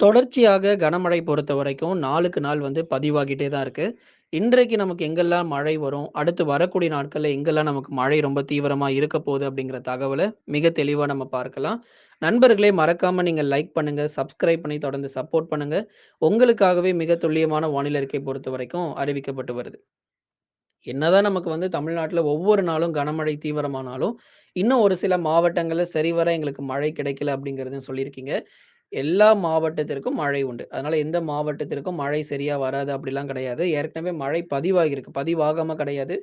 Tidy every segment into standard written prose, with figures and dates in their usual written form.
தொடர்ச்சியாக கனமழை பொறுத்தவரைக்கும் நாளுக்கு நாள் பதிவாகிட்டே தான் இருக்கு. இன்றைக்கு நமக்கு எங்கெல்லாம் மழை வரும்? அடுத்து வரக்கூடிய நாட்கள்ல எங்கெல்லாம் நமக்கு மழை ரொம்ப தீவிரமா இருக்க போகுது அப்படிங்கிற தகவல மிக தெளிவா நம்ம பார்க்கலாம். நண்பர்களே மறக்காம நீங்க லைக் பண்ணுங்க, சப்ஸ்கிரைப் பண்ணி தொடர்ந்து சப்போர்ட் பண்ணுங்க. உங்களுக்காகவே மிக துல்லியமான வானிலை அறிக்கை பொறுத்தவரைக்கும் அறிவிக்கப்பட்டு வருது. என்னதான் நமக்கு தமிழ்நாட்டுல ஒவ்வொரு நாளும் கனமழை தீவிரமானாலும், இன்னும் ஒரு சில மாவட்டங்கள்ல சரிவர எங்களுக்கு மழை கிடைக்கல அப்படிங்கிறதையும் சொல்லியிருக்கீங்க. எல்லா மாவட்டத்திற்கும் மழை உண்டு. அதனால எந்த மாவட்டத்திற்கும் மழை சரியா வராது அப்படிலாம் கிடையாது. ஏற்கனவே மழை பதிவாகியிருக்கு. பதிவாகாம கிடையாது.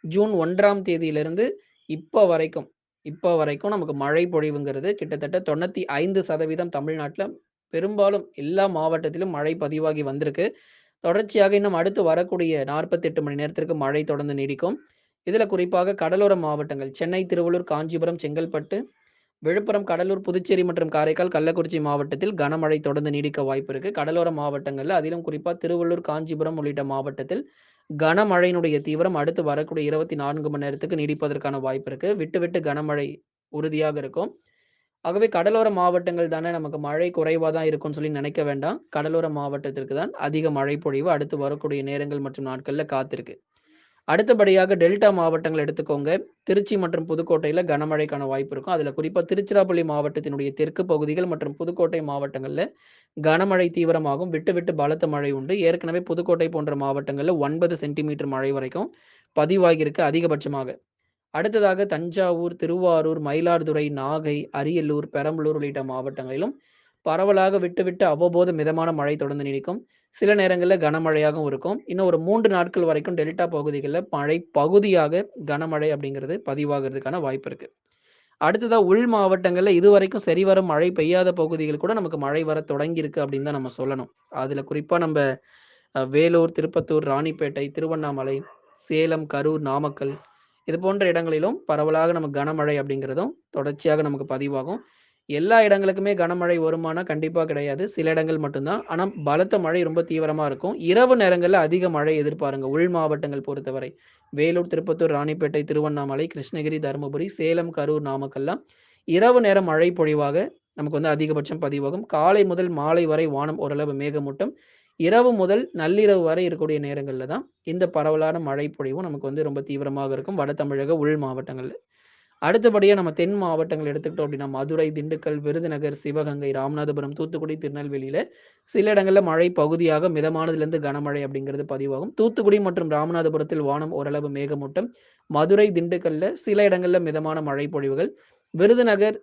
ஜூன் 1ஆம் தேதியிலிருந்து இப்ப வரைக்கும் இப்ப வரைக்கும் நமக்கு மழை பொழிவுங்கிறது கிட்டத்தட்ட 95% தமிழ்நாட்ல பெரும்பாலும் எல்லா மாவட்டத்திலும் மழை பதிவாகி வந்திருக்கு. தொடர்ச்சியாக இன்னும் அடுத்து வரக்கூடிய 48 மணி நேரத்திற்கு மழை தொடர்ந்து நீடிக்கும். இதுல குறிப்பாக கடலோர மாவட்டங்கள் சென்னை, திருவள்ளூர், காஞ்சிபுரம், செங்கல்பட்டு, விழுப்புரம், கடலூர், புதுச்சேரி மற்றும் காரைக்கால், கள்ளக்குறிச்சி மாவட்டத்தில் கனமழை தொடர்ந்து நீடிக்க வாய்ப்பு இருக்கு. கடலோர மாவட்டங்கள்ல அதிலும் குறிப்பா திருவள்ளூர், காஞ்சிபுரம் உள்ளிட்ட மாவட்டத்தில் கனமழையினுடைய தீவிரம் அடுத்து வரக்கூடிய 24 மணி நேரத்துக்கு நீடிப்பதற்கான வாய்ப்பு இருக்கு. விட்டு விட்டு கனமழை உறுதியாக இருக்கும். ஆகவே கடலோர மாவட்டங்கள் தானே நமக்கு மழை குறைவா தான் இருக்கும்னு சொல்லி நினைக்க வேண்டாம். கடலோர மாவட்டத்திற்கு தான் அதிக மழை பொழிவு அடுத்து வரக்கூடிய நேரங்கள் மற்றும் நாட்கள்ல காத்திருக்கு. அடுத்தபடியாக டெல்டா மாவட்டங்கள் எடுத்துக்கோங்க. திருச்சி மற்றும் புதுக்கோட்டையில கனமழைக்கான வாய்ப்பு இருக்கும். அதுல குறிப்பா திருச்சிராப்பள்ளி மாவட்டத்தினுடைய தெற்கு பகுதிகள் மற்றும் புதுக்கோட்டை மாவட்டங்கள்ல கனமழை தீவிரமாகும். விட்டு விட்டு பலத்த மழை உண்டு. ஏற்கனவே புதுக்கோட்டை போன்ற மாவட்டங்கள்ல 9 சென்டிமீட்டர் மழை வரைக்கும் பதிவாகியிருக்கு அதிகபட்சமாக. அடுத்ததாக தஞ்சாவூர், திருவாரூர், மயிலாடுதுறை, நாகை, அரியலூர், பெரம்பலூர் உள்ளிட்ட மாவட்டங்களிலும் பரவலாக விட்டு விட்டு அவ்வப்போது மிதமான மழை தொடர்ந்து நீடிக்கும். சில நேரங்கள்ல கனமழையாகவும் இருக்கும். இன்னும் ஒரு 3 நாட்கள் வரைக்கும் டெல்டா பகுதிகள்ல மழை பகுதியாக கனமழை அப்படிங்கிறது பதிவாகுறதுக்கான வாய்ப்பு இருக்கு. அடுத்ததா உள் மாவட்டங்கள்ல இதுவரைக்கும் சரிவர மழை பெய்யாத பகுதிகள் கூட நமக்கு மழை வர தொடங்கியிருக்கு அப்படின்னு தான் நம்ம சொல்லணும். அதுல குறிப்பா நம்ப வேலூர், திருப்பத்தூர், ராணிப்பேட்டை, திருவண்ணாமலை, சேலம், கரூர், நாமக்கல் இது போன்ற இடங்களிலும் பரவலாக நமக்கு கனமழை அப்படிங்கிறதும் தொடர்ச்சியாக நமக்கு பதிவாகும். எல்லா இடங்களுக்குமே கனமழை வருமானா கண்டிப்பா கிடையாது. சில இடங்கள் மட்டும் தான். ஆனா பலத்த மழை ரொம்ப தீவிரமா இருக்கும். இரவு நேரங்கள்ல அதிக மழை எதிர்பாருங்க. உள் மாவட்டங்கள் பொறுத்தவரை. வேலூர், திருப்பத்தூர், ராணிப்பேட்டை, திருவண்ணாமலை, கிருஷ்ணகிரி, தருமபுரி, சேலம், கரூர், நாமக்கல்லாம் இரவு நேர மழை பொழிவாக நமக்கு அதிகபட்சம் பதிவாகும். காலை முதல் மாலை வரை வானம் ஓரளவு மேகமூட்டம். இரவு முதல் நள்ளிரவு வரை இருக்கக்கூடிய நேரங்கள்ல தான் இந்த பரவலான மழை பொழிவும் நமக்கு ரொம்ப தீவிரமாக இருக்கும். வட தமிழக உள் மாவட்டங்கள்ல. அடுத்தபடியா நம்ம தென் மாவட்டங்கள் எடுத்துக்கிட்டோம் அப்படின்னா, மதுரை, திண்டுக்கல், விருதுநகர், சிவகங்கை, ராமநாதபுரம், தூத்துக்குடி, திருநெல்வேலியில சில இடங்கள்ல மழை பகுதியாக மிதமானதிலிருந்து கனமழை அப்படிங்கிறது பதிவாகும். தூத்துக்குடி மற்றும் ராமநாதபுரத்தில் வானம் ஓரளவு மேகமூட்டம். மதுரை, திண்டுக்கல்ல சில இடங்கள்ல மிதமான மழை பொழிவுகள். விருதுநகர்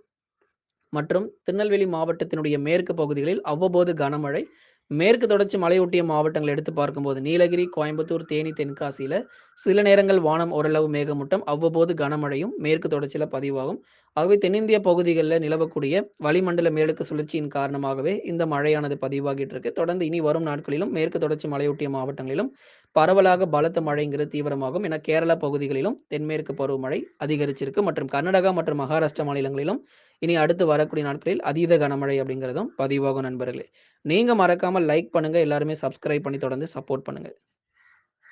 மற்றும் திருநெல்வேலி மாவட்டத்தினுடைய மேற்கு பகுதிகளில் அவ்வப்போது கனமழை. மேற்கு தொடர்ச்சி மலையொட்டிய மாவட்டங்கள் எடுத்து பார்க்கும்போது நீலகிரி, கோயம்புத்தூர், தேனி, தென்காசியில சில நேரங்கள் வானம் ஓரளவு மேகமூட்டம், அவ்வப்போது கனமழையும் மேற்கு தொடர்ச்சியில பதிவாகும். ஆகவே தென்னிந்திய பகுதிகளில் நிலவக்கூடிய வளிமண்டல மேலடுக்கு சுழற்சியின் காரணமாகவே இந்த மழையானது பதிவாகிட்டு இருக்கு. தொடர்ந்து இனி வரும் நாட்களிலும் மேற்கு தொடர்ச்சி மலையொட்டிய மாவட்டங்களிலும் பரவலாக பலத்த மழைங்கிறது தீவிரமாகும். என கேரள பகுதிகளிலும் தென்மேற்கு பருவமழை அதிகரிச்சிருக்கு மற்றும் கர்நாடகா மற்றும் மகாராஷ்டிரா மாநிலங்களிலும் இனி அடுத்து வரக்கூடிய நாட்களில் அதீத கனமழை அப்படிங்கிறதும் பதிவாகும் நண்பர்களே. நீங்க மறக்காம லைக் பண்ணுங்க. எல்லாருமே சப்ஸ்கிரைப் பண்ணி தொடர்ந்து சப்போர்ட் பண்ணுங்க.